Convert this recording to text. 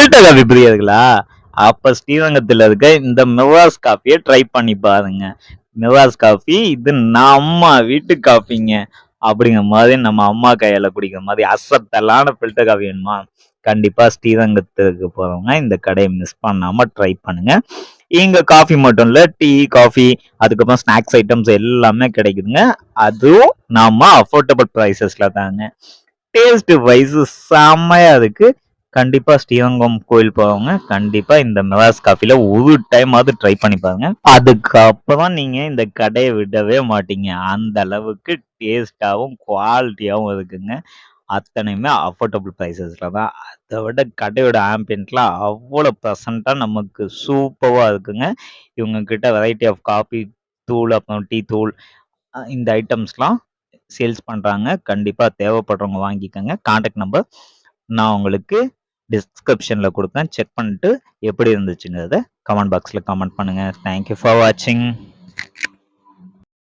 Filter coffee பிரியர்களா? அப்ப ஸ்ரீரங்கத்துல இருக்க இந்த மெவாஸ் காஃபியை ட்ரை பண்ணி பாருங்க. மெவாஸ் காஃபி இது நம்ம வீட்டு காஃபிங்க. அப்படிங்கிற மாதிரி நம்ம அம்மா கையால குடிக்கிற மாதிரி அசத்தலான ஃபில்டர் காஃபி வேணுமா? கண்டிப்பா ஸ்ரீரங்கத்துக்கு போறவங்க இந்த கடையை மிஸ் பண்ணாம ட்ரை பண்ணுங்க. இங்க காஃபி மட்டும் இல்ல, டீ, காஃபி, அதுக்கப்புறம் ஸ்நாக்ஸ் ஐட்டம்ஸ் எல்லாமே கிடைக்குதுங்க. அதுவும் நாம அஃபோர்டபுள் ப்ரைசஸ்ல தாங்க. டேஸ்ட் வைஸ் செம்மையா இருக்கு. கண்டிப்பா ஸ்ரீரங்கம் கோயில் போறவங்க கண்டிப்பா இந்த மெவாஸ் காஃபில ஒரு டைமாவது ட்ரை பண்ணி பாருங்க. அதுக்கப்புறம் நீங்க இந்த கடையை விடவே மாட்டீங்க. அந்த அளவுக்கு டேஸ்டாவும் குவாலிட்டியாவும் இருக்குங்க. அத்தனையுமே அஃபோர்டபுள் ப்ரைசஸ்ல தான். அதை விட கடையோட ஆம்பியன்ட்லாம் அவ்வளோ ப்ளசண்டா நமக்கு சூப்பரா இருக்குங்க. இவங்க கிட்ட வெரைட்டி ஆஃப் காஃபி தூள், அப்புறம் டீ தூள், இந்த ஐட்டம்ஸ்லாம் சேல்ஸ் பண்றாங்க. கண்டிப்பா தேவைப்படுறவங்க வாங்கிக்கோங்க. கான்டாக்ட் நம்பர் நான் உங்களுக்கு டிஸ்கிரிப்ஷன்ல கொடுப்பேன். செக் பண்ணிட்டு எப்படி இருந்துச்சுங்கிறத கமெண்ட் பாக்ஸ்ல கமெண்ட் பண்ணுங்க. தேங்க்யூ ஃபார் வாட்சிங்.